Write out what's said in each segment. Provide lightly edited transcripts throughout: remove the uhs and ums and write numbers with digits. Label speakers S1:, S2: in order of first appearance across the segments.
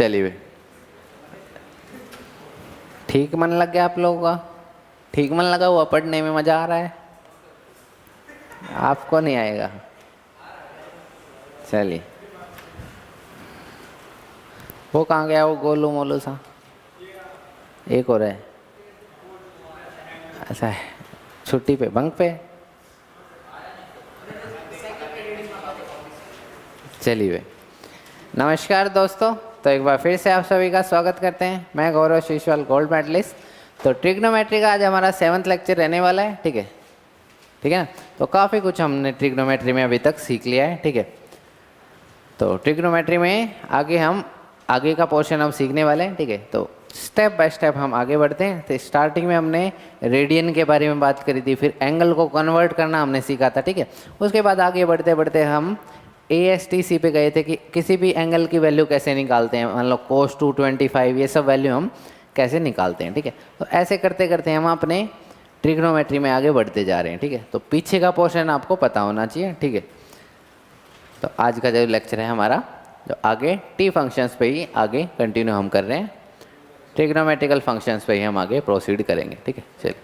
S1: चलिए, ठीक मन लग गया आप लोगों का? ठीक मन लगा हुआ, पढ़ने में मज़ा आ रहा है? आपको नहीं आएगा? चलिए, वो कहाँ गया वो गोलू मोलू सा? एक और है, ऐसा है, छुट्टी पे, बंक पे। चलिए, नमस्कार दोस्तों। तो एक बार फिर से आप सभी का स्वागत करते हैं। मैं गौरव शीशवाल, गोल्ड मेडलिस्ट। तो ट्रिग्नोमेट्री का आज हमारा 7वां लेक्चर रहने वाला है। ठीक है, ठीक है ना। तो काफ़ी कुछ हमने ट्रिग्नोमेट्री में अभी तक सीख लिया है। ठीक है, तो ट्रिग्नोमेट्री में आगे का पोर्शन हम सीखने वाले हैं। ठीक है, तो स्टेप बाय स्टेप हम आगे बढ़ते हैं। तो स्टार्टिंग में हमने रेडियन के बारे में बात करी थी, फिर एंगल को कन्वर्ट करना हमने सीखा था। ठीक है, उसके बाद आगे बढ़ते बढ़ते हम ASTC पे गए थे कि किसी भी एंगल की वैल्यू कैसे निकालते हैं, मान लो cos 225, ये सब वैल्यू हम कैसे निकालते हैं। ठीक है, तो ऐसे करते करते हम अपने ट्रिग्नोमेट्री में आगे बढ़ते जा रहे हैं। ठीक है, तो पीछे का पोर्शन आपको पता होना चाहिए। ठीक है, तो आज का जो लेक्चर है हमारा, जो आगे टी फंक्शंस पे ही आगे कंटिन्यू हम कर रहे हैं, ट्रिग्नोमेट्रिकल फंक्शंस पे ही हम आगे प्रोसीड करेंगे। ठीक है, चलिए।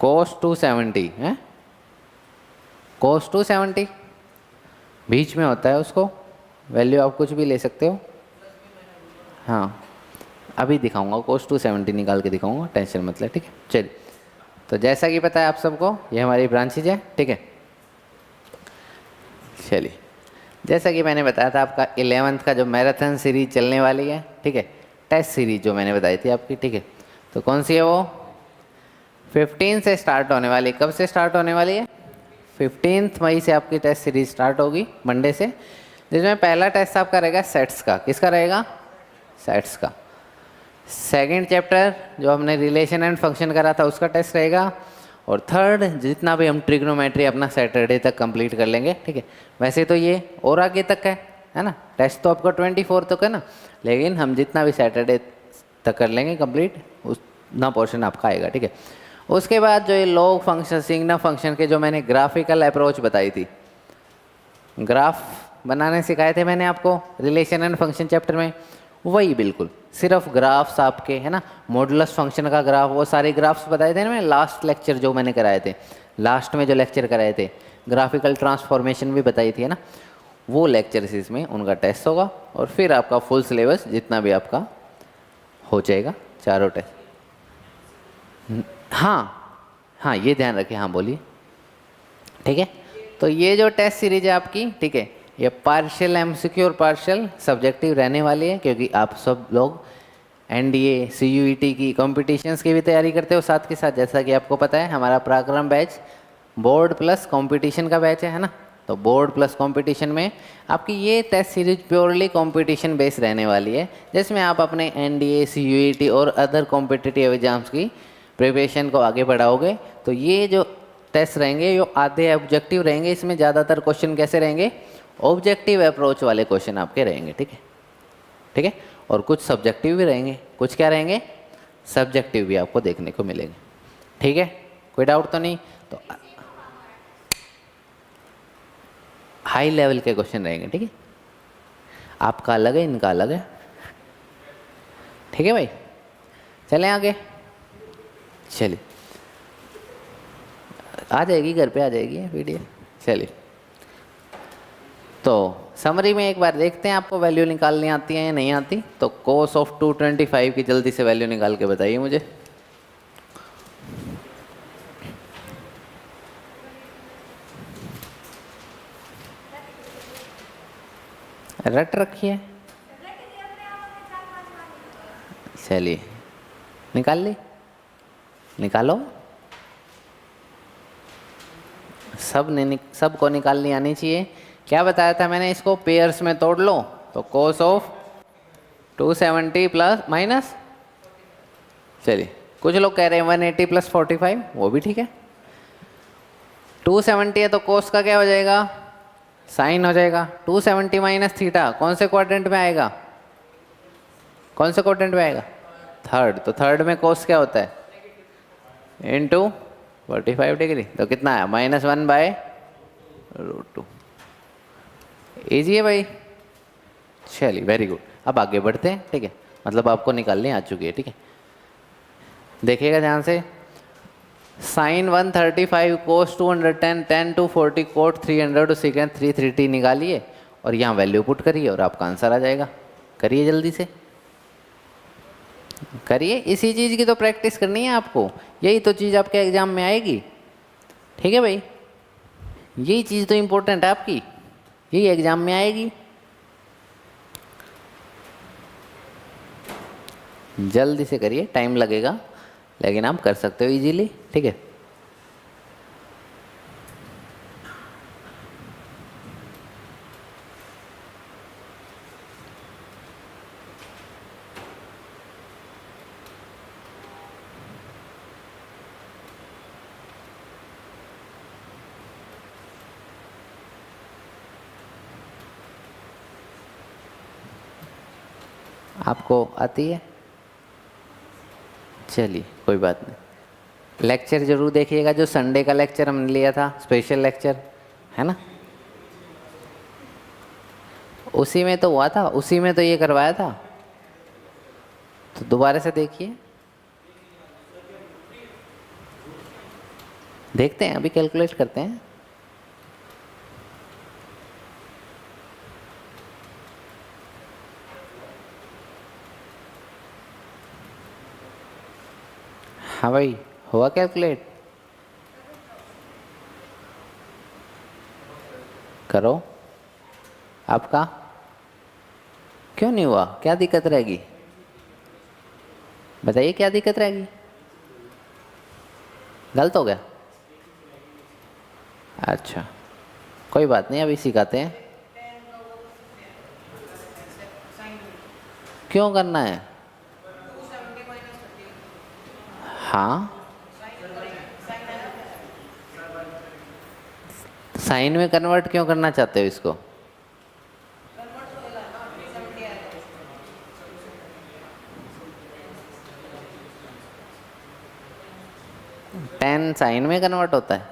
S1: cos 270 है, cos 270 बीच में होता है, उसको वैल्यू आप कुछ भी ले सकते हो। हाँ, अभी दिखाऊंगा, cos 270 निकाल के दिखाऊंगा, टेंशन मत ले। ठीक है, चलिए। तो जैसा कि पता है आप सबको, ये हमारी ब्रांचेज है। ठीक है, चलिए, जैसा कि मैंने बताया था, आपका 11th का जो मैराथन सीरीज चलने वाली है। ठीक है, टेस्ट सीरीज जो मैंने बताई थी आपकी। ठीक है, तो कौन सी है वो? 15 से स्टार्ट होने वाली। कब से स्टार्ट होने वाली है? 15 मई से आपकी टेस्ट सीरीज स्टार्ट होगी, मंडे से, जिसमें पहला टेस्ट आपका रहेगा सेट्स का। किसका रहेगा? सेट्स का। सेकंड चैप्टर जो हमने रिलेशन एंड फंक्शन करा था, उसका टेस्ट रहेगा। और थर्ड, जितना भी हम ट्रिग्नोमेट्री अपना सैटरडे तक कंप्लीट कर लेंगे। ठीक है, वैसे तो ये और आगे तक है ना, टेस्ट तो आपका 24 तक है ना, लेकिन हम जितना भी सैटरडे तक कर लेंगे कंप्लीट, उतना पोर्शन आपका आएगा। ठीक है, उसके बाद जो ये लॉग फंक्शन, सिग्मा फंक्शन के जो मैंने ग्राफिकल अप्रोच बताई थी, ग्राफ बनाने सिखाए थे मैंने आपको रिलेशन एंड फंक्शन चैप्टर में, वही बिल्कुल सिर्फ ग्राफ्स आपके, है ना, मॉडुलस फंक्शन का ग्राफ, वो सारे ग्राफ्स बताए थे ना मैं लास्ट लेक्चर जो मैंने कराए थे, लास्ट में जो लेक्चर कराए थे, ग्राफिकल ट्रांसफॉर्मेशन भी बताई थी, है ना, वो लेक्चर्स इसमें उनका टेस्ट होगा। और फिर आपका फुल सिलेबस जितना भी आपका हो जाएगा, चारों टेस्ट। हाँ, ये ध्यान रखें। हाँ, बोलिए। ठीक है, तो ये जो टेस्ट सीरीज है आपकी, ठीक है, ये पार्शियल MCQ और पार्शियल सब्जेक्टिव रहने वाली है, क्योंकि आप सब लोग NDA CUET की कॉम्पिटिशन्स की भी तैयारी करते हो साथ के साथ। जैसा कि आपको पता है, हमारा Parakram batch board plus competition का बैच है ना, तो बोर्ड प्लस कंपटीशन में आपकी ये test series purely competition base रहने वाली है, जिसमें आप अपने NDA CUET और अदर कॉम्पिटिटिव एग्जाम्स की प्रिपरेशन को आगे बढ़ाओगे। तो ये जो टेस्ट रहेंगे, ये आधे ऑब्जेक्टिव रहेंगे, इसमें ज़्यादातर क्वेश्चन कैसे रहेंगे? ऑब्जेक्टिव अप्रोच वाले क्वेश्चन आपके रहेंगे। ठीक है, ठीक है, और कुछ सब्जेक्टिव भी रहेंगे। कुछ क्या रहेंगे? सब्जेक्टिव भी आपको देखने को मिलेंगे। ठीक है, कोई डाउट तो नहीं? तो हाई लेवल के क्वेश्चन रहेंगे। ठीक है, आपका अलग है, इनका अलग है। ठीक है भाई, चलें आगे। चलिए, आ जाएगी, घर पे आ जाएगी वीडियो। चलिए, तो समरी में एक बार देखते हैं आपको वैल्यू निकालनी आती है या नहीं आती। तो cos ऑफ 225 की जल्दी से वैल्यू निकाल के बताइए मुझे। रट रखी है? चलिए, निकाल ली? निकालो। सबको निकालनी आनी चाहिए। क्या बताया था मैंने? इसको पेयर्स में तोड़ लो। तो cos ऑफ 270 प्लस माइनस, चलिए, कुछ लोग कह रहे हैं 180 प्लस 45, वो भी ठीक है। 270 है तो cos का क्या हो जाएगा? साइन हो जाएगा। 270 माइनस थीटा कौन से क्वाड्रेंट में आएगा? कौन से क्वाड्रेंट में आएगा? थर्ड। तो थर्ड में cos क्या होता है? Into 45 degree. तो कितना है? -1/√2। ईजी है भाई, चलिए वेरी गुड। अब आगे बढ़ते हैं, ठीक है, मतलब आपको निकालने आ चुकी है, ठीक है। देखिएगा ध्यान से, sine 135 cos 210 10 to 40 cot 300 to second 330 निकालिए और यहाँ वैल्यू पुट करिए और आपका आंसर आ जाएगा। करिए जल्दी से करिए, इसी चीज़ की तो प्रैक्टिस करनी है आपको, यही तो चीज़ आपके एग्जाम में आएगी, ठीक है भाई, यही चीज़ तो इम्पोर्टेंट है आपकी, यही एग्जाम में आएगी। जल्दी से करिए, टाइम लगेगा लेकिन आप कर सकते हो इजीली, ठीक है। आपको आती है, चलिए कोई बात नहीं। लेक्चर जरूर देखिएगा, जो संडे का लेक्चर हमने लिया था, स्पेशल लेक्चर है ना, उसी में तो हुआ था, उसी में तो ये करवाया था, तो दोबारा से देखिए। देखते हैं, अभी कैलकुलेट करते हैं। हाँ भाई, हुआ कैलकुलेट, करो। आपका क्यों नहीं हुआ, क्या दिक्कत रहेगी, बताइए क्या दिक्कत रहेगी, गलत हो गया, अच्छा कोई बात नहीं, अभी सिखाते हैं। क्यों करना है, हाँ साइन में कन्वर्ट क्यों करना चाहते हो इसको, टेन साइन में कन्वर्ट होता है,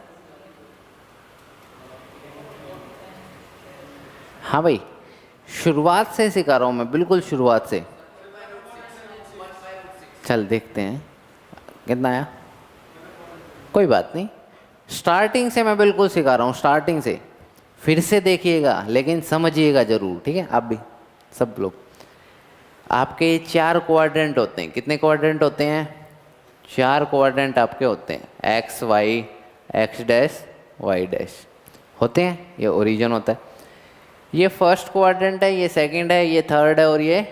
S1: हाँ भाई शुरुआत से सिखा रहा हूँ मैं, बिल्कुल शुरुआत से। चल देखते हैं कितना आया, कोई बात नहीं, स्टार्टिंग से मैं बिल्कुल सिखा रहा हूँ, स्टार्टिंग से, फिर से देखिएगा लेकिन समझिएगा जरूर, ठीक है। आप भी सब लोग, आपके 4 क्वाड्रेंट होते हैं, कितने क्वाड्रेंट होते हैं, 4 क्वाड्रेंट आपके होते हैं, x y x dash y dash होते हैं, ये ओरिजिन होता है, ये फर्स्ट क्वाड्रेंट है, ये सेकंड है, ये थर्ड है और ये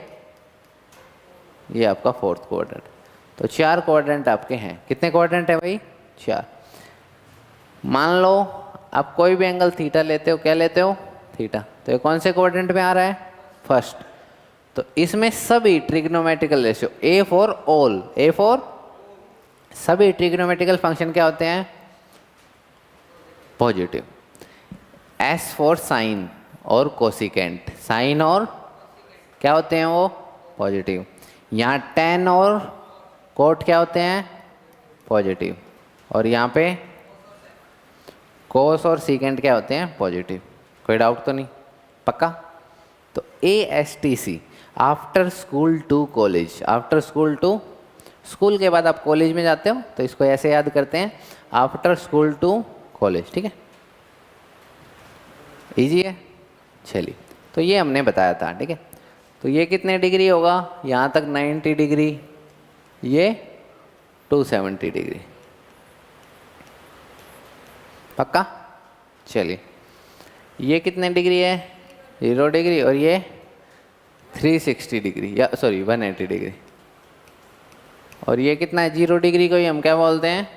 S1: आपका फोर्थ क्वाड्रेंट। तो 4 क्वाड्रेंट आपके हैं, कितने क्वाड्रेंट है भाई, 4। मान लो आप कोई भी एंगल थीटा लेते हो, क्या लेते हो, थीटा, तो ये कौन से क्वाड्रेंट में आ रहा है, फर्स्ट। तो इसमें सभी trigonometrical ratio, A for all, A for सभी ट्रिग्नोमेट्रिकल फंक्शन क्या होते हैं, पॉजिटिव। एस फॉर साइन और कोसिकेंट, साइन और क्या होते हैं वो, पॉजिटिव। यहाँ टेन और कोट क्या होते हैं, पॉजिटिव, और यहाँ पे कोस और सीकेंट क्या होते हैं, पॉजिटिव। कोई डाउट तो नहीं, पक्का। तो ASTC after school to college, after school to, school के बाद आप कॉलेज में जाते हो तो इसको ऐसे याद करते हैं, आफ्टर स्कूल टू कॉलेज, ठीक है, इजी है। चलिए, तो ये हमने बताया था, ठीक है। तो ये कितने डिग्री होगा, यहाँ तक 90 डिग्री, ये 270 डिग्री, पक्का। चलिए, ये कितने डिग्री है, 0 डिग्री, और ये 360 डिग्री, या सॉरी 180 डिग्री, और ये कितना है, 0 डिग्री को ही हम क्या बोलते हैं,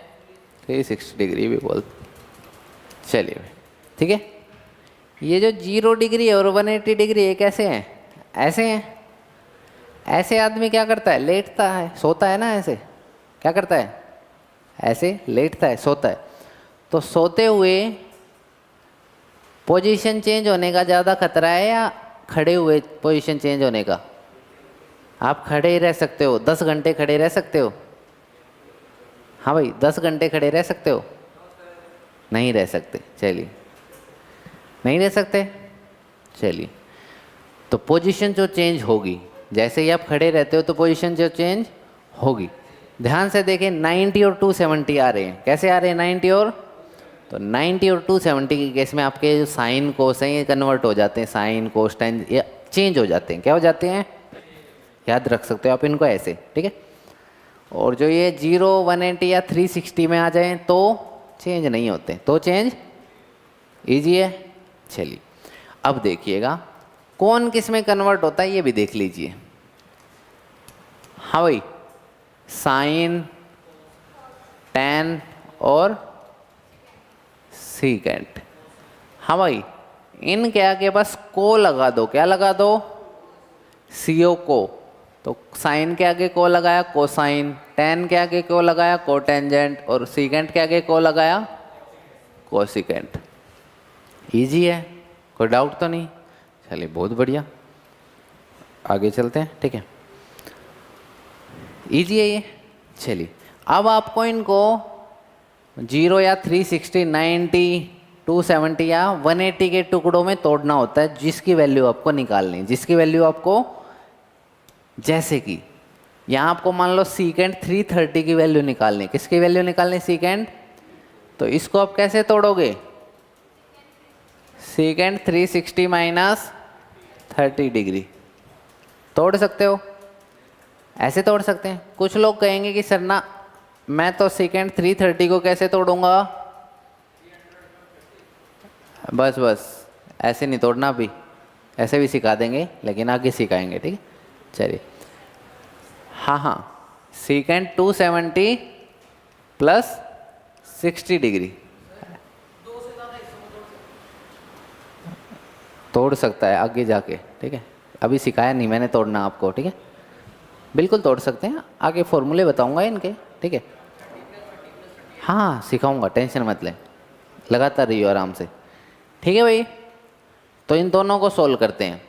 S1: 360 डिग्री भी बोलते। चलिए ठीक है, ये जो 0 डिग्री और 180 डिग्री ये कैसे हैं, ऐसे हैं। ऐसे आदमी क्या करता है, लेटता है, सोता है ना, ऐसे क्या करता है, ऐसे लेटता है, सोता है। तो सोते हुए पोजीशन चेंज होने का ज़्यादा खतरा है या खड़े हुए पोजीशन चेंज होने का। आप खड़े ही रह सकते हो, 10 घंटे खड़े रह सकते हो। हाँ भाई, 10 घंटे खड़े रह सकते हो, नहीं रह सकते। चलिए, नहीं रह सकते। चलिए, तो पोजीशन जो चेंज होगी, जैसे ही आप खड़े रहते हो तो पोजीशन जो चेंज होगी। ध्यान से देखें 90 और 270 आ रहे हैं। कैसे आ रहे हैं 90 और, तो 90 और 270 के केस में आपके जो साइन कोस हैं ये कन्वर्ट हो जाते हैं, साइन कोस टेन ये चेंज हो जाते हैं। क्या हो जाते हैं, याद रख सकते हो आप इनको ऐसे, ठीक है। और जो ये 0, 180 या 360 में आ जाएं तो चेंज नहीं होते, तो चेंज ईजी है। चलिए अब देखिएगा कौन किस में कन्वर्ट होता है ये भी देख लीजिए। हाँ भाई, साइन, टेन और सीकेंट। हाँ भाई, इनके आगे बस को लगा दो। क्या लगा दो, सीओ को। तो साइन के आगे को लगाया कोसाइन, टेन के आगे को लगाया कोटेंजेंट और सीकेंट के आगे को लगाया कोसिकेंट। इजी है, कोई डाउट तो नहीं। चलिए बहुत बढ़िया, आगे चलते हैं, ठीक है। इजी है ये। चलिए अब आपको इनको 0 या 360, 90, 270 या 180 के टुकड़ों में तोड़ना होता है, जिसकी वैल्यू आपको निकालनी, जिसकी वैल्यू आपको, जैसे कि यहाँ आपको मान लो सीकेंट 330 की वैल्यू निकालनी। किसकी वैल्यू निकालनी, सीकेंट। तो इसको आप कैसे तोड़ोगे, सीकेंट 360 माइनस 30 डिग्री तोड़ सकते हो, ऐसे तोड़ सकते हैं। कुछ लोग कहेंगे कि सर ना मैं तो सीकेंट 330 को कैसे तोड़ूंगा, बस ऐसे नहीं तोड़ना, भी ऐसे भी सिखा देंगे लेकिन आगे सिखाएंगे, ठीक है। चलिए हाँ, सीकेंट 270 प्लस 60 डिग्री तोड़ सकता है आगे जाके, ठीक है। अभी सिखाया नहीं मैंने तोड़ना आपको, ठीक है। बिल्कुल तोड़ सकते हैं, आगे फॉर्मूले बताऊंगा इनके, ठीक है। हाँ सिखाऊंगा, टेंशन मत लें, लगातार रहिए आराम से, ठीक है भाई। तो इन दोनों को सोल्व करते हैं।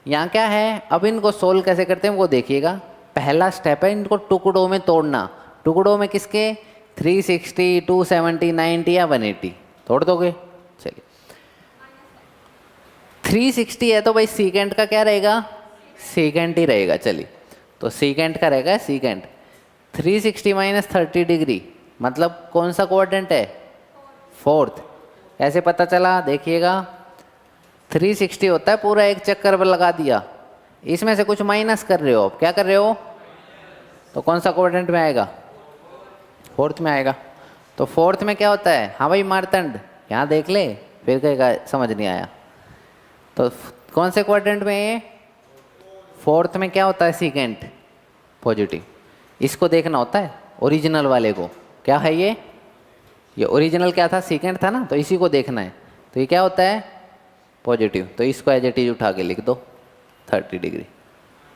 S1: यहाँ क्या है, अब इनको सोल्व कैसे करते हैं वो देखिएगा। पहला स्टेप है इनको टुकड़ों में तोड़ना। टुकड़ों में किसके, 360, 270, 90 या 180 तोड़ दोगे। चलिए 360 है तो भाई सीकेंट का क्या रहेगा, सीकेंट ही रहेगा। चलिए तो सीकेंट का रहेगा सीकेंट। 360 माइनस 30 डिग्री मतलब कौन सा क्वाड्रेंट है, फोर्थ। ऐसे पता चला, देखिएगा 360 होता है पूरा एक चक्कर पर लगा दिया, इसमें से कुछ माइनस कर रहे हो आप, क्या कर रहे हो, तो कौन सा क्वाड्रेंट में आएगा, फोर्थ में आएगा। तो फोर्थ में क्या होता है, हाँ भाई मारतंड यहाँ देख ले, फिर कहेगा समझ नहीं आया। तो कौन से क्वाड्रेंट में है, फोर्थ में क्या होता है, सीकेंट पॉजिटिव। इसको देखना होता है ओरिजिनल वाले को, क्या है ये ओरिजिनल क्या था, सीकेंट था ना, तो इसी को देखना है। तो ये क्या होता है, पॉजिटिव। तो इसको एज इट इज उठा के लिख दो 30 डिग्री,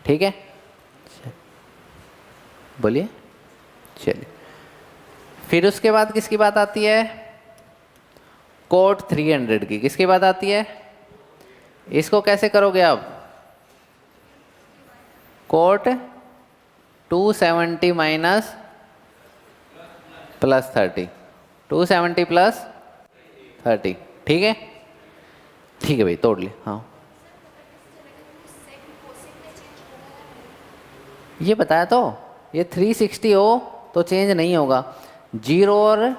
S1: ठीक है। बोलिए, चलिए फिर उसके बाद किसकी बात आती है, कोट 300 की। किसकी बात आती है, इसको कैसे करोगे आप, कोट 270 माइनस प्लस 30, 270 प्लस 30, ठीक है। ठीक है भाई तोड़ ले। हाँ ये बताया तो, ये 360 हो तो चेंज नहीं होगा, 0 और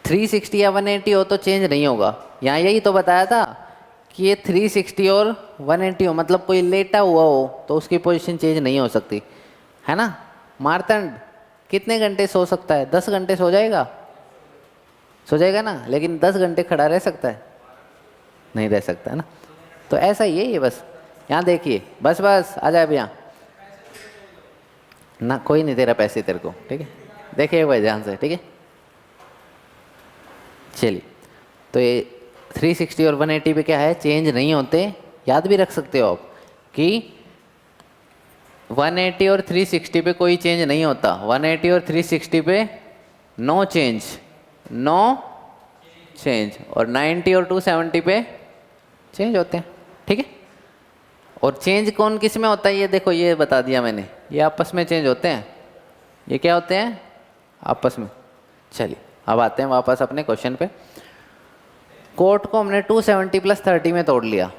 S1: 360 या 180 हो तो चेंज नहीं होगा। यहाँ यही तो बताया था कि ये 360 और 180 हो, मतलब कोई लेटा हुआ हो तो उसकी पोजीशन चेंज नहीं हो सकती, है ना। मारतंड कितने घंटे सो सकता है, 10 घंटे सो जाएगा, सो जाएगा ना, लेकिन 10 घंटे खड़ा रह सकता है, नहीं रह सकता है ना। तो ऐसा ही है ये, बस यहाँ देखिए, बस आ जाए अब यहाँ ना, कोई नहीं तेरा पैसे तेरे को, ठीक है। देखिए भाई ध्यान से, ठीक है। चलिए तो ये 360 और 180 पे क्या है, चेंज नहीं होते। याद भी रख सकते हो आप कि 180 और 360 पे कोई चेंज नहीं होता, 180 और 360 पे नो चेंज, नो चेंज, और 90 और 270 पे चेंज होते हैं, ठीक है। और चेंज कौन किस में होता है, ये देखो ये बता दिया मैंने, ये आपस में चेंज होते हैं, ये क्या होते हैं, आपस में। चलिए अब आते हैं वापस अपने क्वेश्चन पे। कोट को हमने 270 प्लस 30 में तोड़ लिया,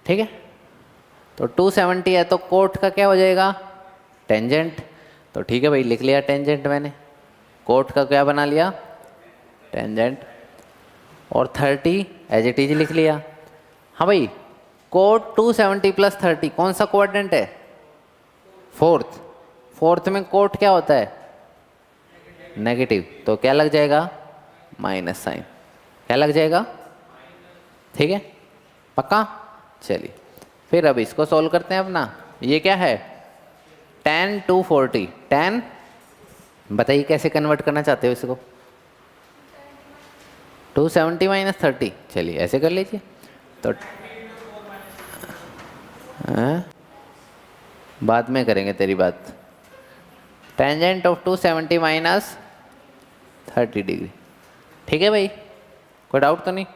S1: ठीक है। तो 270 है तो कोट का क्या हो जाएगा, टेंजेंट। तो ठीक है भाई, लिख लिया टेंजेंट मैंने, कोट का क्या बना लिया, टेंजेंट। और 30 एज इट इज लिख लिया। हाँ भाई, कोट 270 प्लस 30 कौन सा क्वाड्रेंट है, फोर्थ। फोर्थ में कोट क्या होता है, नेगेटिव। तो क्या लग जाएगा, माइनस साइन। क्या लग जाएगा, ठीक है, पक्का। चलिए फिर अब इसको सॉल्व करते हैं अपना। ये क्या है, tan 240। tan बताइए कैसे कन्वर्ट करना चाहते हो इसको, 270 माइनस 30। चलिए ऐसे कर लीजिए। तो बाद में करेंगे तेरी बात। Tangent of 270 minus 30 degree. ठीक है भाई, कोई डाउट तो नहीं।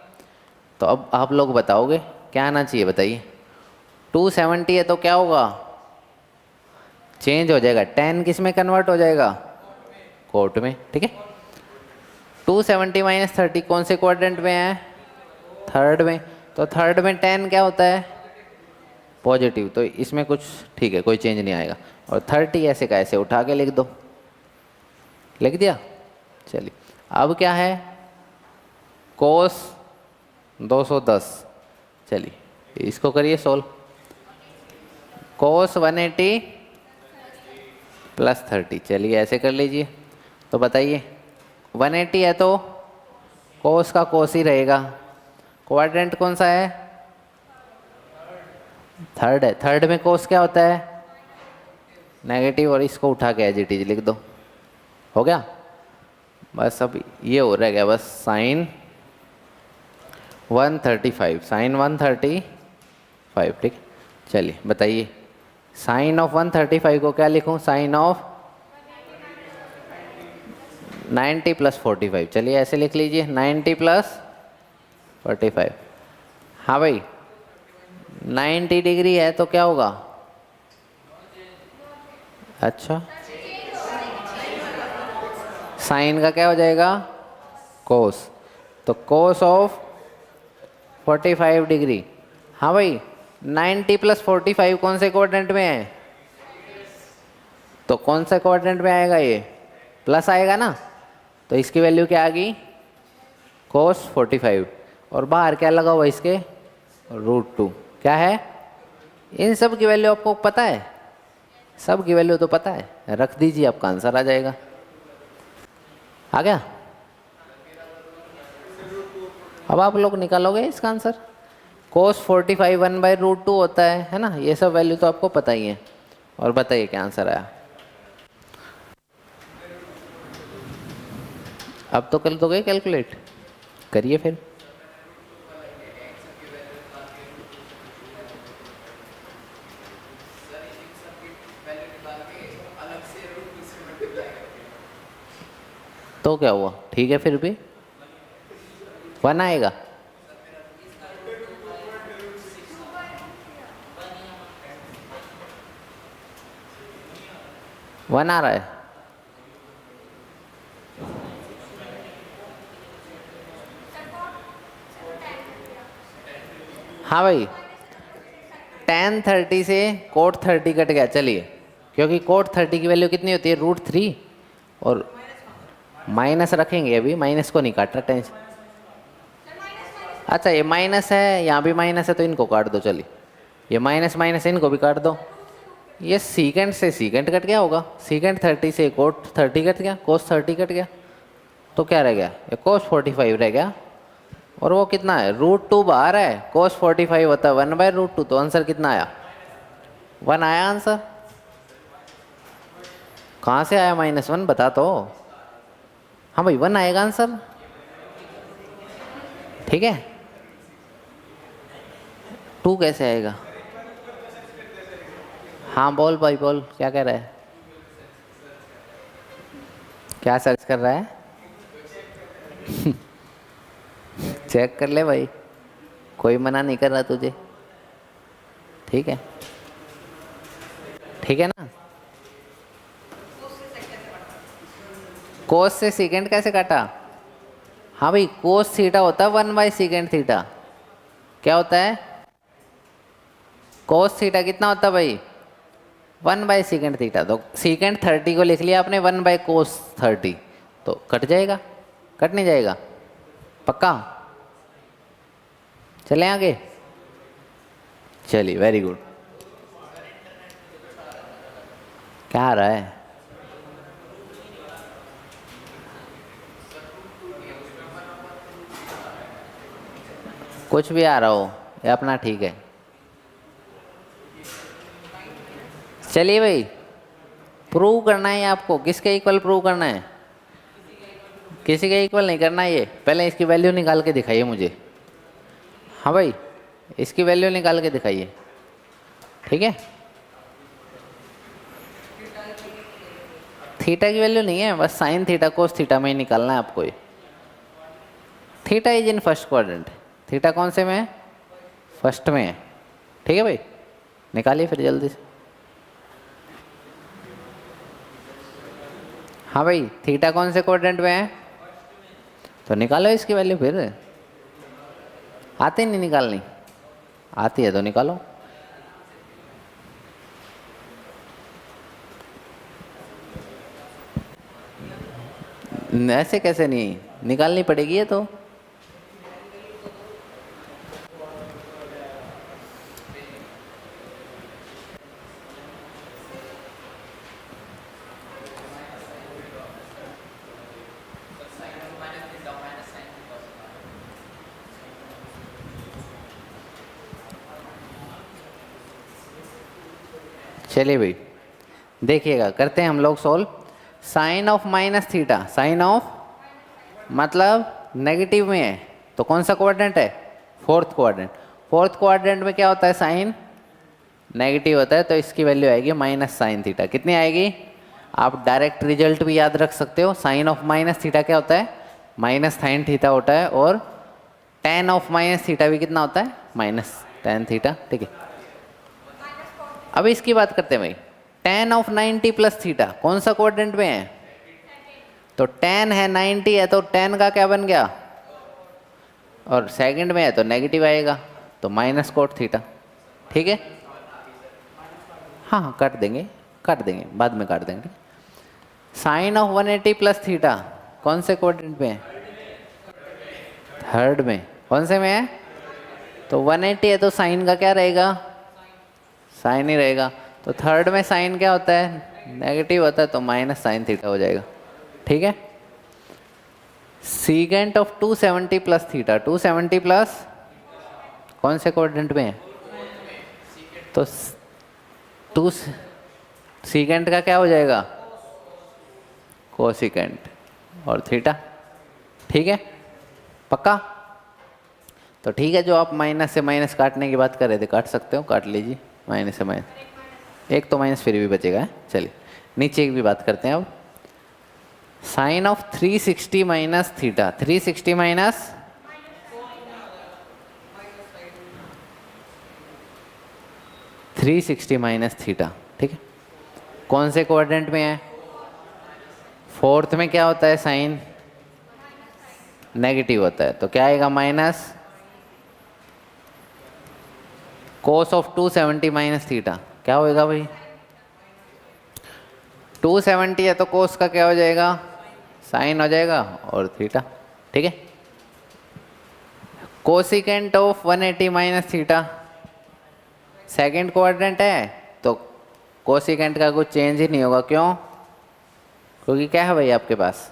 S1: तो अब आप लोग बताओगे क्या आना चाहिए, बताइए। 270 है तो क्या होगा, चेंज हो जाएगा, tan किस में कन्वर्ट हो जाएगा, कोट में। ठीक है, 270 माइनस 30 कौन से क्वाड्रेंट में है, थर्ड में। तो थर्ड में tan क्या होता है, पॉजिटिव। तो इसमें कुछ ठीक है, कोई चेंज नहीं आएगा। और 30 ऐसे का ऐसे उठा के लिख दो, लिख दिया। चलिए अब क्या है, कोस 210। चलिए इसको करिए सोल्व। कोस 180 प्लस 30। चलिए ऐसे कर लीजिए। तो बताइए 180 है तो कोस का कोस ही रहेगा। क्वाड्रेंट कौन सा है, थर्ड है। थर्ड में कोस क्या होता है, नेगेटिव। और इसको उठा के एज इट इज लिख दो, हो गया। बस अब ये हो रह गया बस, साइन 135, साइन 135। ठीक, चलिए बताइए साइन ऑफ 135 को क्या लिखूं, साइन ऑफ 90 प्लस 45। चलिए ऐसे लिख लीजिए, 90 प्लस 45। हाँ भाई 90 डिग्री है तो क्या होगा, अच्छा साइन का क्या हो जाएगा, कोस। तो कोस ऑफ 45 डिग्री। हाँ भाई 90 प्लस 45 कौन से क्वाड्रेंट में है, तो कौन सा क्वाड्रेंट में आएगा, ये प्लस आएगा ना। तो इसकी वैल्यू क्या आ गई, कोस 45। और बाहर क्या लगा हुआ इसके, √2। क्या है, इन सब की वैल्यू आपको पता है, सब की वैल्यू तो पता है, रख दीजिए आपका आंसर आ जाएगा। आ गया। अब आप लोग निकालोगे इसका आंसर। कोस 45 1/√2 होता है ना। ये सब वैल्यू तो आपको पता ही है। और बताइए क्या आंसर आया। अब तो कर दोगे कैलकुलेट, करिए फिर। तो क्या हुआ, ठीक है, फिर भी 1 आएगा। वन आ रहा है, हाँ भाई tan 30 से कोट 30 कट गया। चलिए क्योंकि कोट 30 की वैल्यू कितनी होती है, √3। और माइनस रखेंगे, अभी माइनस को नहीं काटना, टेंशन। अच्छा ये माइनस है, यहाँ भी माइनस है, तो इनको काट दो। चलिए ये माइनस माइनस इनको भी काट दो। ये सीकेंड से सीकेंड कट गया होगा, सीकेंड 30 से कोट 30 कट गया, कोस 30 कट गया। तो क्या रह गया, ये कोस 45 रह गया। और वो कितना है, √2 बाहर है, कोस 45 होता है 1/√2। तो आंसर कितना आया, 1 आया आंसर। कहाँ से आया -1 बता तो। हाँ भाई 1 आएगा आंसर, ठीक है। 2 कैसे आएगा, हाँ बोल भाई बोल, क्या कह रहा है, क्या सर्च कर रहा है चेक कर ले भाई, कोई मना नहीं कर रहा तुझे, ठीक है, ठीक है ना। कोस से सेकेंड कैसे काटा, हाँ भाई कोस थीटा होता है 1/sec थीटा। क्या होता है, कोस थीटा कितना होता है भाई? 1/सेकेंड थीटा। तो सेकेंड 30 को लिख लिया आपने 1/कोस 30, तो कट जाएगा, कट नहीं जाएगा? पक्का? चलें आगे? चलिए, वेरी गुड। क्या आ रहा है? कुछ भी आ रहा हो, ये अपना ठीक है। चलिए भाई, प्रूव करना है आपको। किसके इक्वल प्रूव करना है? किसी के इक्वल नहीं करना है ये। पहले इसकी वैल्यू निकाल के दिखाइए मुझे। हाँ भाई, इसकी वैल्यू निकाल के दिखाइए, ठीक है? थीटा की वैल्यू नहीं है, बस साइन थीटा कोस थीटा में ही निकालना है आपको ये। Theta is in first quadrant. Theta कौन से में है? फर्स्ट में है, ठीक है भाई? निकालिए फिर जल्दी से। हाँ भाई, थीटा कौन से क्वाड्रेंट में है? तो निकालो इसकी वैल्यू फिर। आती नहीं निकालनी? आती है तो निकालो। ऐसे कैसे नहीं निकालनी पड़ेगी ये तो। चलिए भाई, देखिएगा, करते हैं हम लोग solve. Sine of minus theta, sine of मतलब नेगेटिव में है, तो कौन सा क्वाड्रेंट है? Fourth quadrant. फोर्थ क्वाड्रेंट में क्या होता है? साइन नेगेटिव होता है, तो इसकी वैल्यू आएगी माइनस साइन थीटा। कितनी आएगी? आप डायरेक्ट रिजल्ट भी याद रख सकते हो। साइन ऑफ माइनस थीटा क्या होता है? माइनस साइन थीटा होता है। और टेन ऑफ माइनस थीटा भी कितना होता है? माइनस टेन थीटा, ठीक है? अब इसकी बात करते हैं भाई। टेन ऑफ 90 प्लस थीटा कौन सा क्वाड्रेंट में है? तो टेन है 90 है, तो टेन का क्या बन गया? और सेकंड में है तो नेगेटिव आएगा, तो माइनस कोट थीटा, ठीक है? हाँ हाँ, काट देंगे, काट देंगे, बाद में काट देंगे। साइन ऑफ 180 प्लस थीटा कौन से क्वाड्रेंट में है? थर्ड में। कौन से में है? तो 180 है तो साइन का क्या रहेगा? साइन ही रहेगा। तो थर्ड में साइन क्या होता है? नेगेटिव होता है, तो माइनस साइन थीटा हो जाएगा, ठीक है? Secant of 270 plus theta, 270 plus कौन से क्वाड्रेंट में है? तो टू सीकेंट का क्या हो जाएगा? कोसिकेंट और थीटा, ठीक है? पक्का? तो ठीक है, जो आप माइनस से माइनस काटने की बात कर रहे थे, काट सकते हो, काट लीजिए। माइनस से माइनस, एक तो माइनस फिर भी बचेगा है। चलिए नीचे एक भी बात करते हैं अब। Sine of 360 minus theta, 360 minus 360 minus theta, ठीक है? कौन से क्वाड्रेंट में है? फोर्थ में क्या होता है? साइन नेगेटिव होता है, तो क्या आएगा? Minus cos of 270 minus theta. क्या होएगा भाई? 270 है तो कोस का क्या हो जाएगा? साइन हो जाएगा और थीटा, ठीक है? Cosecant of 180 minus theta, second quadrant है तो कोसिकेंट का कुछ चेंज ही नहीं होगा। क्यों? क्योंकि क्या है भाई आपके पास?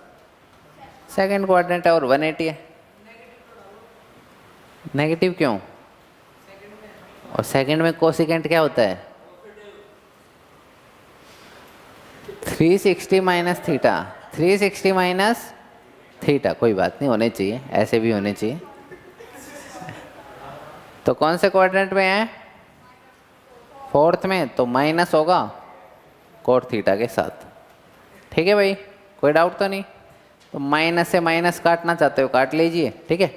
S1: सेकेंड क्वाड्रेंट है और 180 है। नेगेटिव क्यों? और सेकंड में कोसिकेंट क्या होता है? 360 माइनस थीटा, 360 माइनस थीटा, कोई बात नहीं, होने चाहिए, ऐसे भी होने चाहिए। तो कौन से क्वाड्रेंट में है? फोर्थ में, तो माइनस होगा कोट थीटा के साथ, ठीक है भाई? कोई डाउट तो नहीं? तो माइनस से माइनस काटना चाहते हो, काट लीजिए, ठीक है?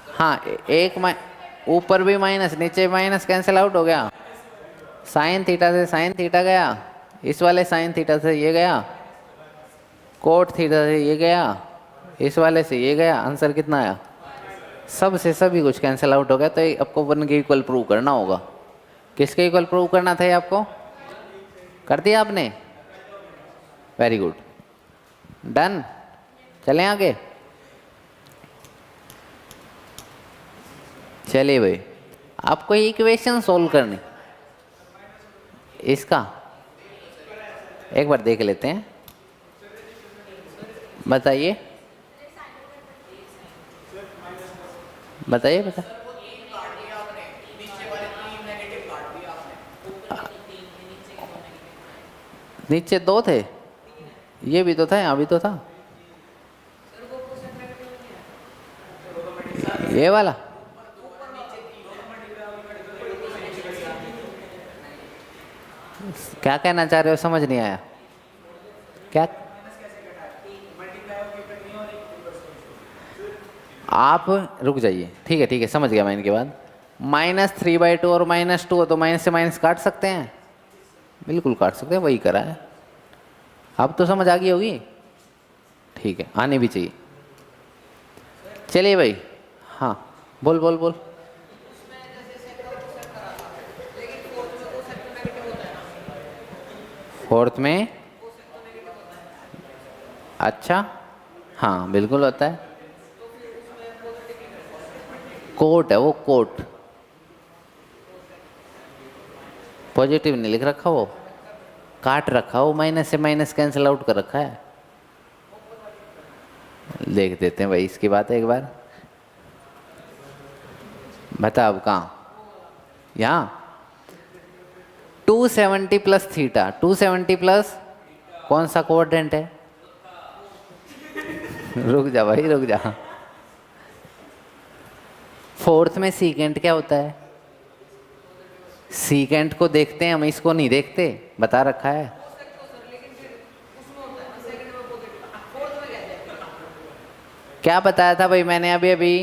S1: हाँ, एक ऊपर भी माइनस, नीचे माइनस, कैंसिल आउट हो गया। साइन थीटा से साइन थीटा गया, इस वाले साइन थीटा से ये गया, कोट थीटा से ये गया, इस वाले से ये गया। आंसर कितना आया? सब से सभी कुछ कैंसिल आउट हो गया, तो आपको 1 के इक्वल प्रूव करना होगा। किसके इक्वल प्रूव करना था ये आपको? कर दिया आपने? Very good, done. चलें आगे। चलिए भाई, आपको इक्वेशन सोल्व करनी, इसका एक बार देख लेते हैं। बताइए बताइए बता। नीचे 2 थे, ये भी तो था, यहाँ भी तो था। ये वाला क्या कहना चाह रहे हो, समझ नहीं आया क्या? आप रुक जाइए, ठीक है ठीक है, समझ गया मैं इनके बाद। -3/2 और -2 तो माइनस से माइनस काट सकते हैं, बिल्कुल काट सकते हैं, वही करा है। अब तो समझ आ गई होगी, ठीक है, आनी भी चाहिए। चलिए भाई, हाँ बोल बोल बोल। फोर्थ में, अच्छा हाँ बिल्कुल होता है। कोट है वो, कोट, पॉजिटिव नहीं लिख रखा, वो काट रखा, वो माइनस से माइनस कैंसिल आउट कर रखा है। देख देते हैं भाई इसकी बात है एक बार। बता अब कहाँ, यहाँ 270 प्लस थीटा, 270 प्लस कौन सा कोऑर्डिनेट है? रुक जा भाई रुक जा। फोर्थ में सीकेंट क्या होता है? सीकेंट को देखते हैं हम, इसको नहीं देखते, बता रखा है। क्या बताया था भाई मैंने अभी अभी?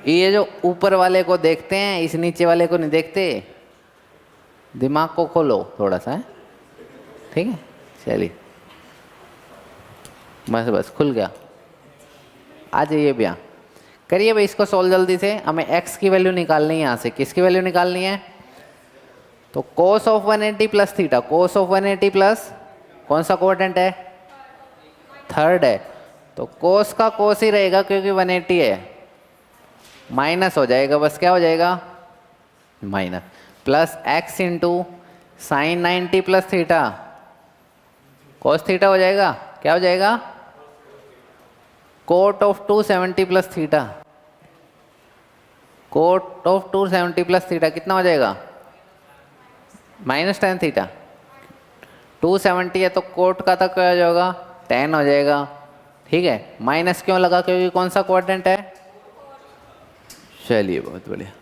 S1: ये जो ऊपर वाले को देखते हैं, इस नीचे वाले को नहीं देखते। दिमाग को खोलो थोड़ा सा, है ठीक है। चलिए बस बस खुल गया। आ जाइए भैया, करिए भाई इसको सोल्व जल्दी से। हमें x की वैल्यू निकालनी है यहाँ से। किसकी वैल्यू निकालनी है? तो cos of 180 plus theta, cos of 180 plus कौन सा कोऑर्डिनेट है? थर्ड है, तो cos का cos ही रहेगा क्योंकि 180 है, माइनस हो जाएगा, बस क्या हो जाएगा? Minus, plus x into sine 90 plus theta, cos theta हो जाएगा, क्या हो जाएगा? Cot of 270 plus theta, cot of 270 plus theta कितना हो जाएगा? Minus tan theta. 270 है तो कोट का तक क्या हो जाएगा? tan हो जाएगा, ठीक है। माइनस क्यों लगा? क्योंकि कौन सा कोऑर्डिनेट है? चलिए बहुत बढ़िया।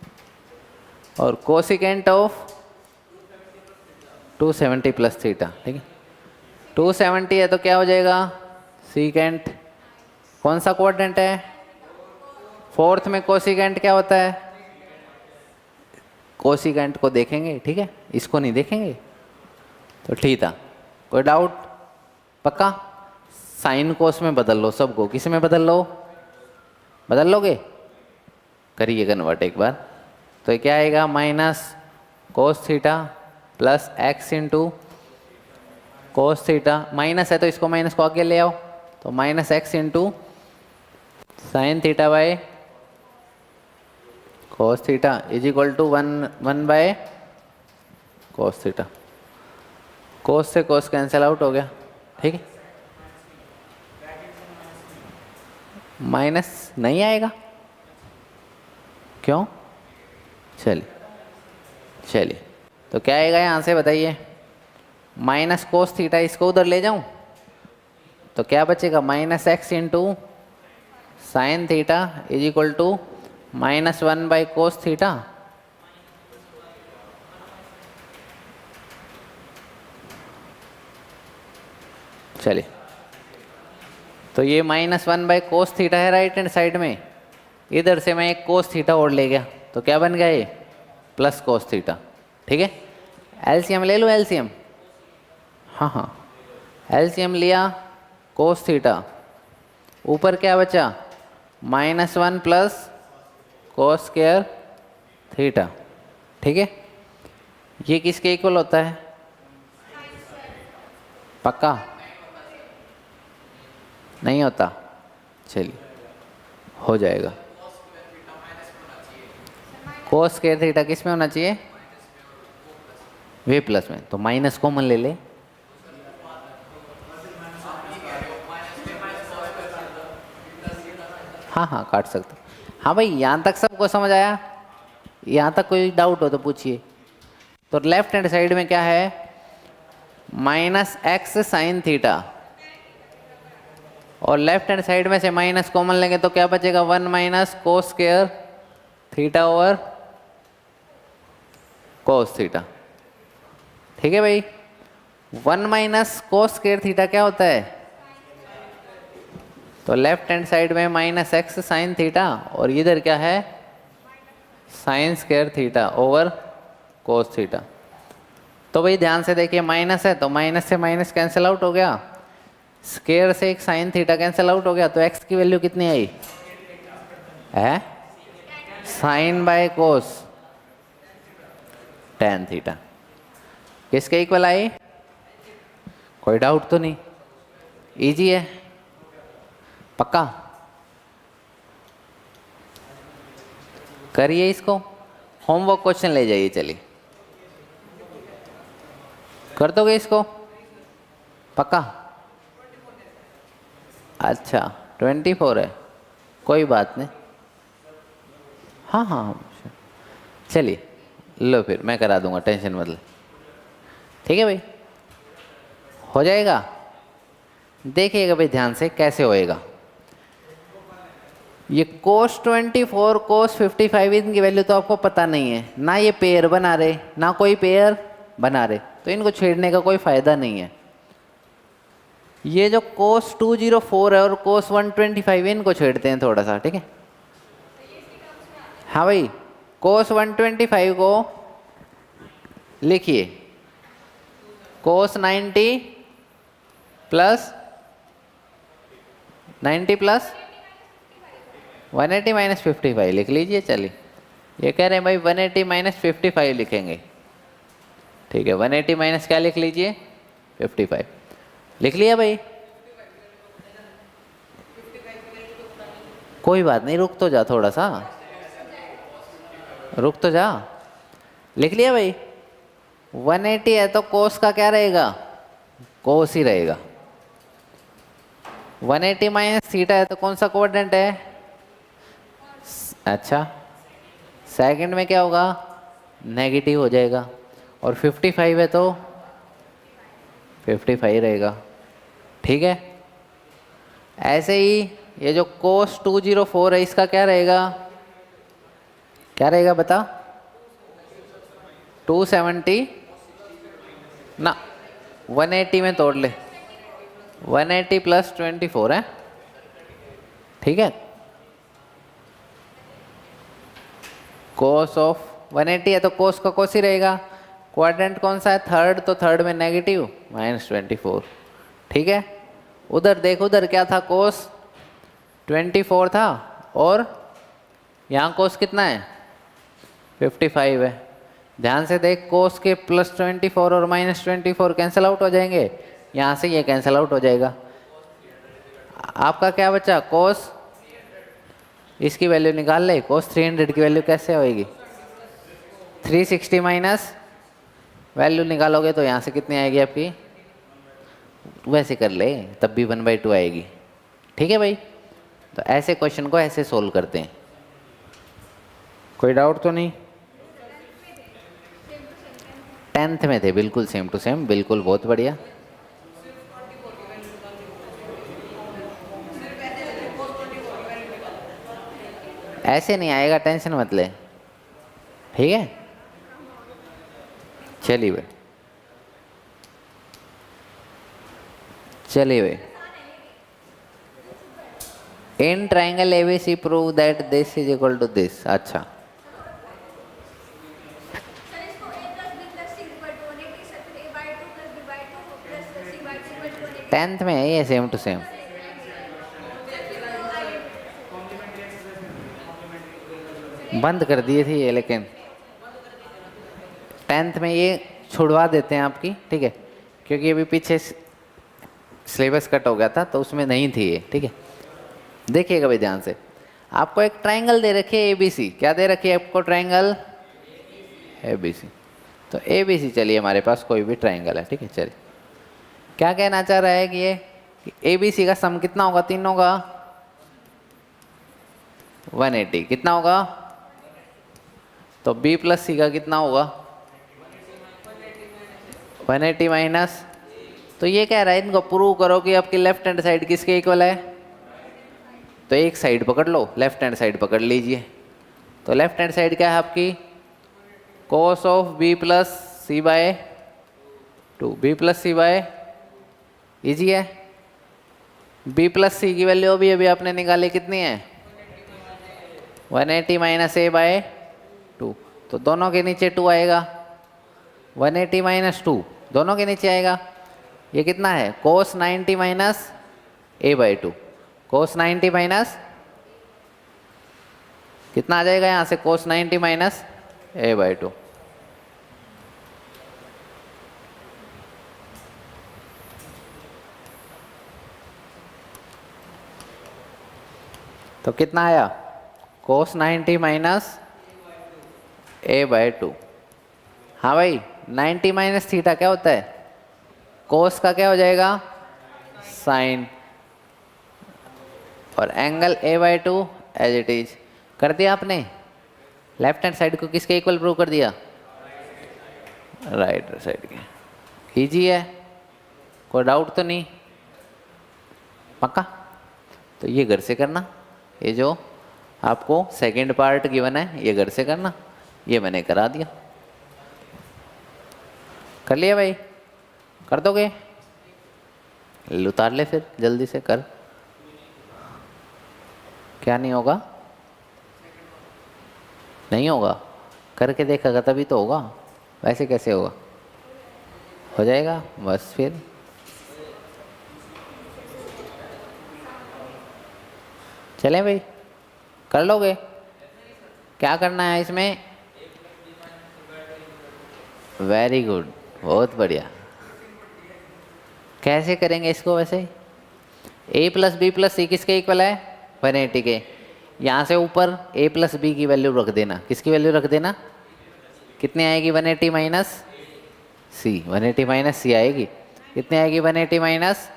S1: और कोसिकेंट ऑफ 270 प्लस थीटा, ठीक है। 270 है तो क्या हो जाएगा? सीकेंट, कौन सा कोऑर्डिनेट है? फोर्थ में कोसिकेंट क्या होता है? कोसिकेंट को देखेंगे, ठीक है, इसको नहीं देखेंगे। तो ठीक था, कोई डाउट? पक्का? साइन कोस में बदल लो सबको। किस में बदल लो? बदल लोगे? करिए कन्वर्ट एक बार। तो ये क्या आएगा? Minus cos theta plus x into cos theta, minus है तो इसको माइनस को आगे ले आओ, तो minus x into sine theta by cos theta is equal to 1 by cos theta. Cos से कोस कैंसिल आउट हो गया, ठीक है। माइनस नहीं आएगा, क्यों? चलिए चलिए, तो क्या आएगा यहाँ से बताइए? माइनस कोस थीटा, इसको उधर ले जाऊं तो क्या बचेगा? Minus x into sine theta is equal to -1 by cos theta. चलिए, तो ये -1 बाई कोस थीटा है राइट हैंड साइड में। इधर से मैं एक कोस थीटा और ले गया तो क्या बन गया? ये प्लस कोस थीटा, ठीक है। एलसीएम ले लो, एलसीएम, हाँ हाँ, एलसीएम लिया, कोस थीटा, ऊपर क्या बचा? -1 प्लस कोस स्क्वायर थीटा, ठीक है। ये किसके इक्वल होता है? पक्का नहीं होता? चलिए हो जाएगा। कोस स्क्वायर थीटा किस में होना चाहिए? वे प्लस में। तो माइनस कॉमन ले ले। हाँ हाँ काट सकते। हाँ भाई यहाँ तक सबको समझ आया? यहाँ तक कोई डाउट हो तो पूछिए। तो लेफ्ट हैंड साइड में क्या है? माइनस एक्स साइन थीटा, और लेफ्ट हैंड साइड में से माइनस कॉमन लेंगे तो क्या बचेगा? 1 minus cos square theta over cos theta, ठीक है भाई। 1 माइनस कोस स्क्वायर थीटा क्या होता है? तो लेफ्ट हैंड साइड में माइनस एक्स साइन थीटा, और इधर क्या है? Sine square theta over cos theta. तो भाई ध्यान से देखिए, माइनस है तो माइनस से माइनस कैंसिल आउट हो गया, स्क्वायर से एक साइन थीटा कैंसिल आउट हो गया, तो एक्स की वैल्यू कितनी आई है? Sine by cos ten theta. किसके इक्वल आई? कोई डाउट तो नहीं? इजी है, पक्का करिए इसको। होमवर्क क्वेश्चन ले जाइए, चलिए कर दोगे इसको? पक्का? अच्छा 24 है, कोई बात नहीं। हाँ हाँ चलिए, लो फिर मैं करा दूंगा, टेंशन मत ले। ठीक है भाई, हो जाएगा। देखिएगा भाई ध्यान से कैसे होएगा। ये कोस 24 कोस 55 इनकी वैल्यू तो आपको पता नहीं है ना, ये पेयर बना रहे ना कोई पेयर बना रहे, तो इनको छेड़ने का कोई फायदा नहीं है। ये जो कोस 204 है और कोस 125 इनको छेड़ते हैं थोड़ा सा, ठीक है। हाँ भाई, कोस 125 को लिखिए कोस 90 प्लस 180 माइनस 55 लिख लीजिए। चलिए, ये कह रहे हैं भाई 180 माइनस 55 लिखेंगे, ठीक है। 180 माइनस क्या लिख लीजिए? 55 लिख लिया भाई। कोई बात नहीं, रुक तो जा थोड़ा सा, रुक तो जा। लिख लिया भाई। 180 है तो कोस का क्या रहेगा? कोस ही रहेगा। 180 माइनस थीटा है तो कौन सा कोऑर्डिनेट है? अच्छा, सेकंड में क्या होगा? नेगेटिव हो जाएगा। और 55 है तो 55 रहेगा, ठीक है। ऐसे ही ये जो कोस 204 है इसका क्या रहेगा? क्या रहेगा बता? 270 ना, 180 में तोड़ ले, 180 प्लस 24 है, ठीक है। कोस ऑफ 180 है तो कोस का कोस ही रहेगा। क्वाड्रेंट कौन सा है? थर्ड, तो थर्ड में नेगेटिव माइनस 24, ठीक है। उधर देख, उधर क्या था? कोस 24 था, और यहाँ कोस कितना है? 55 है। ध्यान से देख, कोस के प्लस 24 और माइनस 24 कैंसिल आउट हो जाएंगे, यहाँ से ये कैंसिल आउट हो जाएगा। आपका क्या बचा? कोस, इसकी वैल्यू निकाल ले। कोस 300 की वैल्यू कैसे होएगी? 360 माइनस वैल्यू निकालोगे तो यहाँ से कितनी आएगी आपकी? वैसे कर ले, तब भी 1/2 आएगी, ठीक है भाई। तो ऐसे क्वेश्चन को ऐसे सोल्व करते हैं। कोई डाउट तो नहीं? 10th में थे, बिल्कुल सेम टू सेम, बिल्कुल बहुत बढ़िया। ऐसे नहीं आएगा, टेंशन मत ले, ठीक है। चलिए भाई, चलिए भाई। In triangle ABC prove that this is equal to this. अच्छा, टेंथ में है ये, सेम टू सेम। बंद कर दिए थे ये, लेकिन 10th में ये छुड़वा देते हैं आपकी, ठीक है, क्योंकि अभी पीछे सिलेबस कट हो गया था तो उसमें नहीं थी ये, ठीक है। देखिएगा भाई ध्यान से, आपको एक ट्रायंगल दे रखी है ABC। क्या दे रखी है आपको? Triangle ABC। तो ABC चलिए हमारे पास कोई भी ट्रायंगल है, ठीक है। चलिए क्या कहना चाह रहा है कि ये ABC का सम कितना होगा तीनों का? 180। कितना होगा? तो B प्लस C का कितना होगा? 180 माइनस। तो ये कह रहा है इनको प्रूव करो कि आपकी लेफ्ट हैंड साइड किसके इक्वल है। तो एक साइड पकड़ लो, लेफ्ट हैंड साइड पकड़ लीजिए। तो लेफ्ट हैंड साइड क्या है आपकी? cos of B plus C by 2। B plus C by, easy है। B प्लस C की वैल्यू अभी अभी आपने निकाली, कितनी है? 180 माइनस A बाय 2। तो दोनों के नीचे 2 आएगा, 180 माइनस 2 दोनों के नीचे आएगा। ये कितना है? cos 90 minus A by 2। cos 90 minus कितना आ जाएगा यहाँ से? cos 90 minus A by 2। तो कितना आया? cos 90 minus A by 2। हाँ भाई, 90 माइनस थीटा क्या होता है? cos का क्या हो जाएगा? साइन। और angle A by 2 as it is. कर दिया आपने? लेफ्ट हैंड साइड को किसके इक्वल प्रूव कर दिया? राइट साइड के। इजी है, कोई डाउट तो नहीं? पक्का? तो ये घर से करना, ये जो आपको सेकंड पार्ट गिवन है ये घर से करना। ये मैंने करा दिया। कर लिया भाई? कर दोगे? उतार ले फिर जल्दी से कर। क्या नहीं होगा? नहीं होगा? करके देखेगा तभी तो होगा, वैसे कैसे होगा? हो जाएगा बस। फिर चलें भाई, कर लोगे? क्या करना है इसमें? वेरी गुड, बहुत बढ़िया। कैसे करेंगे इसको? वैसे A प्लस बी प्लस सी किसके इक्वल है? 180 के। यहाँ से ऊपर A प्लस बी की वैल्यू रख देना। किसकी वैल्यू रख देना? कितनी आएगी? 180 माइनस C। 180 माइनस C आएगी। कितनी आएगी? 180 माइनस,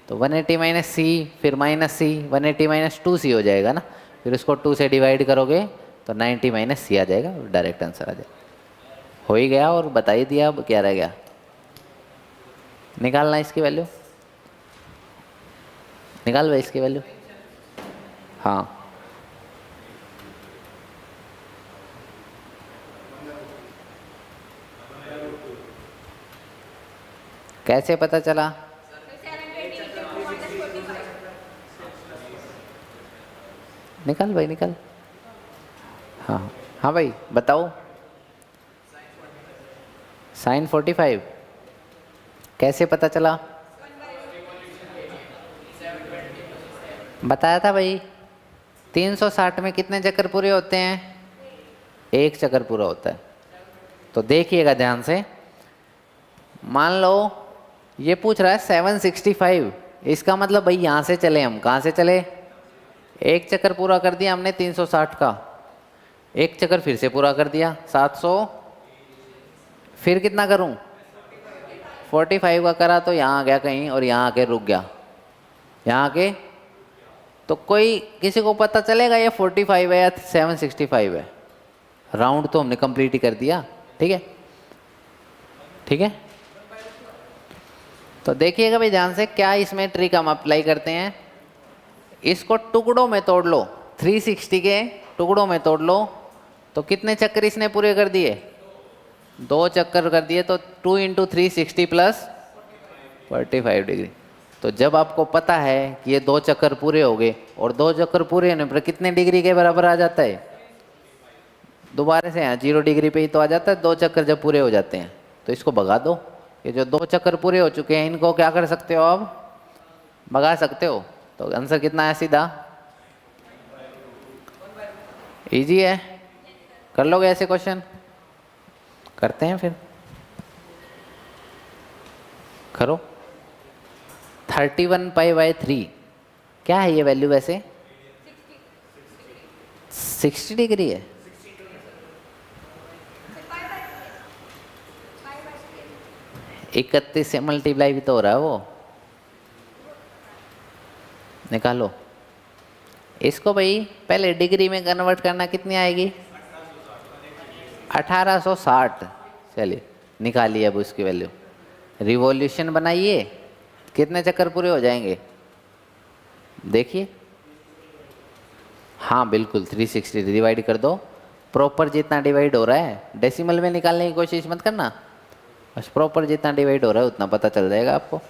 S1: तो 180 माइनस C फिर माइनस C, 180 माइनस 2C हो जाएगा ना। फिर उसको 2 से डिवाइड करोगे तो 90 माइनस C आ जाएगा, डायरेक्ट आंसर आ जाएगा। हो ही गया और बता ही दिया, अब क्या रह गया? निकालना इसकी वैल्यू। निकाल भाई इसकी वैल्यू। हाँ, कैसे पता चला? निकाल भाई निकाल। हाँ हाँ भाई बताओ। साइन 45 कैसे पता चला? बताया था भाई। 360 में कितने चक्कर पूरे होते हैं? एक चक्कर पूरा होता है। तो देखिएगा ध्यान से, मान लो ये पूछ रहा है 765। इसका मतलब भाई यहाँ से चले हम, कहाँ से चले? एक चक्कर पूरा कर दिया हमने 360 का, एक चक्कर फिर से पूरा कर दिया 700, फिर कितना करूँ? 45 का करा तो यहाँ आ गया कहीं और यहाँ आके रुक गया, यहाँ आके। तो कोई किसी को पता चलेगा ये 45 है या 765 है? राउंड तो हमने कंप्लीट ही कर दिया, ठीक है। ठीक है, तो देखिएगा भाई ध्यान से, क्या इसमें ट्रिक हम अप्लाई करते हैं। इसको टुकड़ों में तोड़ लो, 360 के टुकड़ों में तोड़ लो। तो कितने चक्कर इसने पूरे कर दिए? 2 चक्कर कर दिए। तो 2 इंटू 360 प्लस 45 डिग्री। तो जब आपको पता है कि ये 2 चक्कर पूरे हो गए, और 2 चक्कर पूरे होने पर कितने डिग्री के बराबर आ जाता है? दोबारा से यहाँ 0 डिग्री पे ही तो आ जाता है 2 चक्कर जब पूरे हो जाते हैं। तो इसको भगा दो। ये जो 2 चक्कर पूरे हो चुके हैं इनको क्या कर सकते हो? अब भगा सकते हो। तो आंसर कितना है? सीधा, इजी है। कर लोगे ऐसे क्वेश्चन? करते हैं फिर, करो। 31 पाई/3 क्या है ये वैल्यू वैसे? 60 डिग्री है। 31 से मल्टीप्लाई भी तो हो रहा है वो। निकालो इसको भाई, पहले डिग्री में कन्वर्ट करना, कितनी आएगी? 1860। चलिए निकालिए अब उसकी वैल्यू। रिवॉल्यूशन बनाइए, कितने चक्कर पूरे हो जाएंगे देखिए। हाँ बिल्कुल, 360 डिवाइड कर दो। प्रॉपर जितना डिवाइड हो रहा है, डेसिमल में निकालने की कोशिश मत करना, बस प्रॉपर जितना डिवाइड हो रहा है उतना पता चल जाएगा आपको।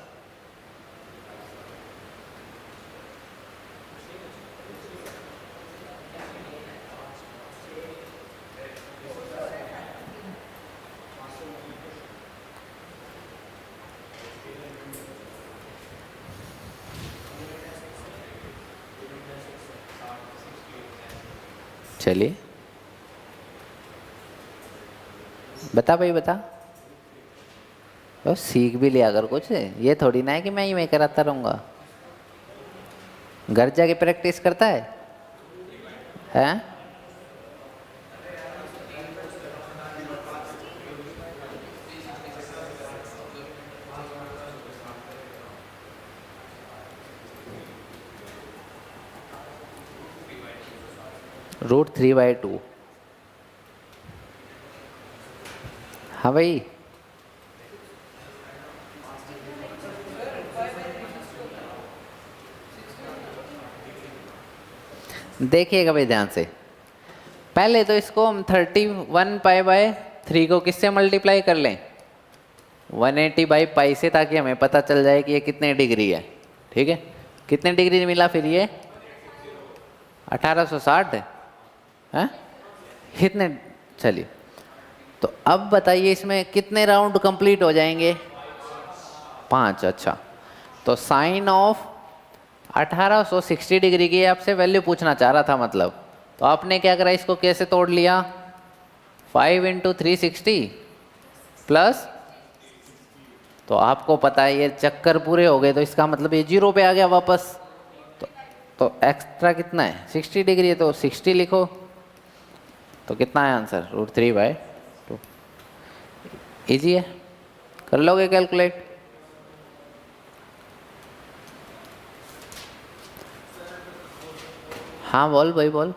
S1: चलिए बता भाई बता। तो सीख भी लिया अगर कुछ, ये थोड़ी ना है कि मैं ही कराता रहूँगा। घर जाके प्रैक्टिस करता है हैं? √3/2। हाँ भाई, देखिएगा भाई ध्यान से। पहले तो इसको हम 31 पाई/3 को किससे मल्टीप्लाई कर लें? 180/पाई से, ताकि हमें पता चल जाए कि ये कितने डिग्री है। ठीक है, कितने डिग्री मिला फिर ये? 1860 है कितने? चलिए, तो अब बताइए इसमें कितने राउंड कंप्लीट हो जाएंगे? 5। अच्छा, तो साइन ऑफ 1860 डिग्री की आपसे वैल्यू पूछना चाह रहा था मतलब। तो आपने क्या करा, इसको कैसे तोड़ लिया? 5 × 360 प्लस, तो आपको पता है ये चक्कर पूरे हो गए, तो इसका मतलब ये 0 पे आ गया वापस। तो एक्स्ट्रा कितना है? 60 डिग्री है, तो 60 लिखो। तो कितना है आंसर? √3/2। इजी है, कर लोगे कैलकुलेट? हाँ बोल भाई बोल।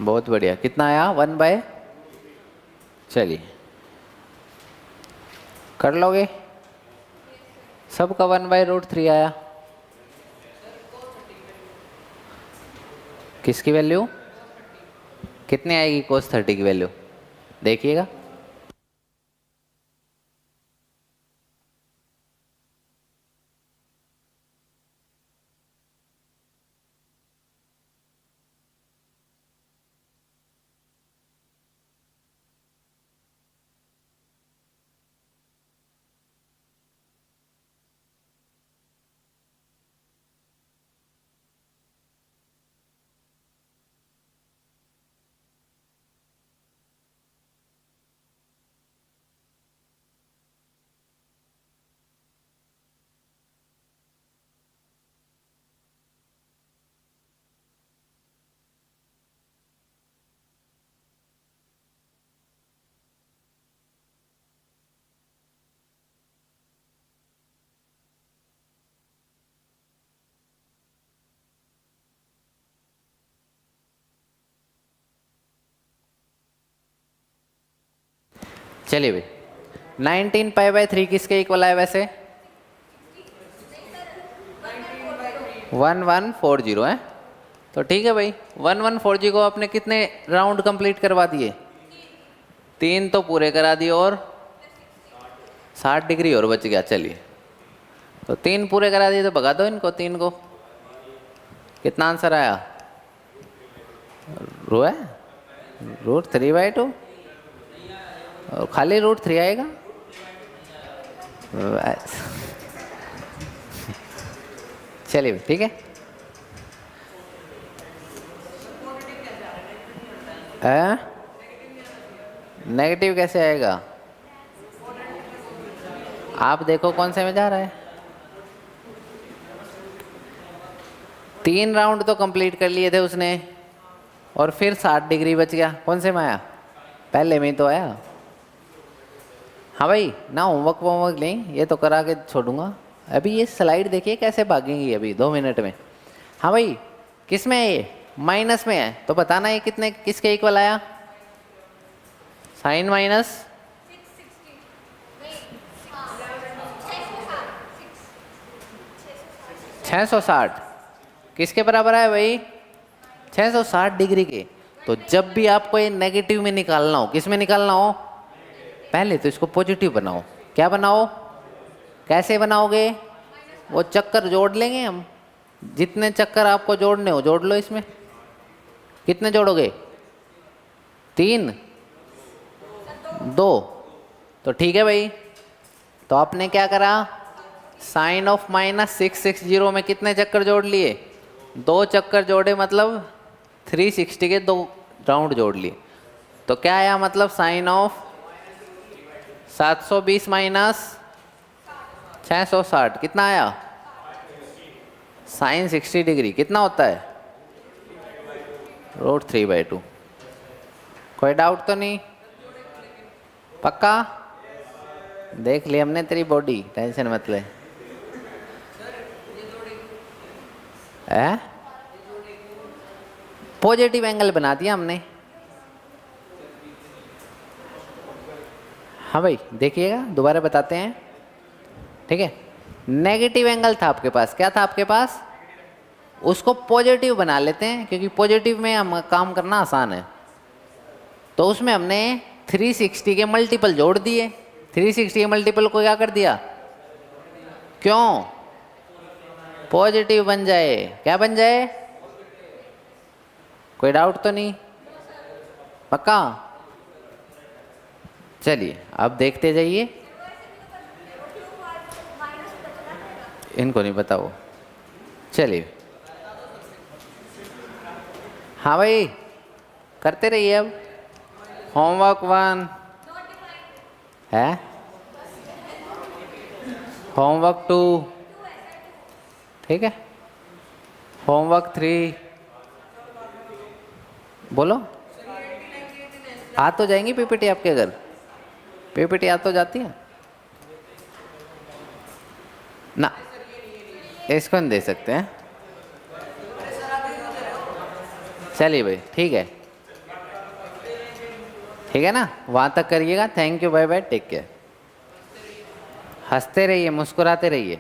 S1: बहुत बढ़िया, कितना आया? 1/। चलिए कर लोगे? सबका 1/√3 आया। किसकी वैल्यू कितनी आएगी? cos 30 की वैल्यू देखिएगा। चलिए भाई, 19 पाई/3 किसके इक्वल है वैसे? 1140 है। तो ठीक है भाई, 1140 को आपने कितने राउंड कंप्लीट करवा दिए? 3 तो पूरे करा दिए और 60 डिग्री और बच गया। चलिए, तो 3 पूरे करा दिए, तो भगा दो इनको 3 को। कितना आंसर आया? रो है √3/2 और खाली √3 आएगा। चलिए ठीक है। नेगेटिव कैसे आएगा? आप देखो कौन से में जा रहा है। 3 राउंड तो कंप्लीट कर लिए थे उसने और फिर 60 डिग्री बच गया। कौन से में आया? पहले में ही तो आया। हाँ भाई, ना होमवर्क वोमवर्क नहीं, ये तो करा के छोड़ूंगा। अभी ये स्लाइड देखिए कैसे भागेंगी अभी 2 मिनट में। हाँ भाई, किस में है ये? माइनस में है, तो बताना ये कितने किसके इक्वल आया? साइन माइनस 660 किसके बराबर है भाई? 660 डिग्री के। तो जब भी आपको ये नेगेटिव में निकालना हो, किस में निकालना हो? पहले तो इसको पॉजिटिव बनाओ। क्या बनाओ? कैसे बनाओगे? वो चक्कर जोड़ लेंगे हम। जितने चक्कर आपको जोड़ने हो जोड़ लो इसमें। कितने जोड़ोगे? 3 2। तो ठीक है भाई, तो आपने क्या करा? साइन ऑफ -660 में कितने चक्कर जोड़ लिए? 2 चक्कर जोड़े, मतलब 360 के 2 राउंड जोड़ लिए। तो क्या आया? मतलब साइन ऑफ 720 माइनस 660 कितना आया? साइन 60 डिग्री कितना होता है? √3/2। कोई डाउट तो नहीं? पक्का? देख ली हमने तेरी बॉडी, टेंशन मत ले। पॉजिटिव एंगल बना दिया हमने। हाँ भाई, देखिएगा, दोबारा बताते हैं। ठीक है, नेगेटिव एंगल था आपके पास। क्या था आपके पास? उसको पॉजिटिव बना लेते हैं, क्योंकि पॉजिटिव में हम काम करना आसान है। तो उसमें हमने 360 के मल्टीपल जोड़ दिए। 360 के मल्टीपल को क्या कर दिया? क्यों? पॉजिटिव बन जाए। क्या बन जाए? कोई डाउट तो नहीं? पक्का? चलिए अब देखते जाइए। इनको नहीं पता वो। चलिए, हाँ भाई, करते रहिए। अब होमवर्क 1 है, होमवर्क 2, ठीक है, होमवर्क 3। बोलो, आ तो जाएंगी पीपीटी आपके घर? पीपीटी आ तो जाती है ना? इसको नहीं दे सकते हैं। चलिए भाई, ठीक है, ठीक है ना? वहाँ तक करिएगा। Thank you, bye bye, take care. हंसते रहिए, मुस्कुराते रहिए।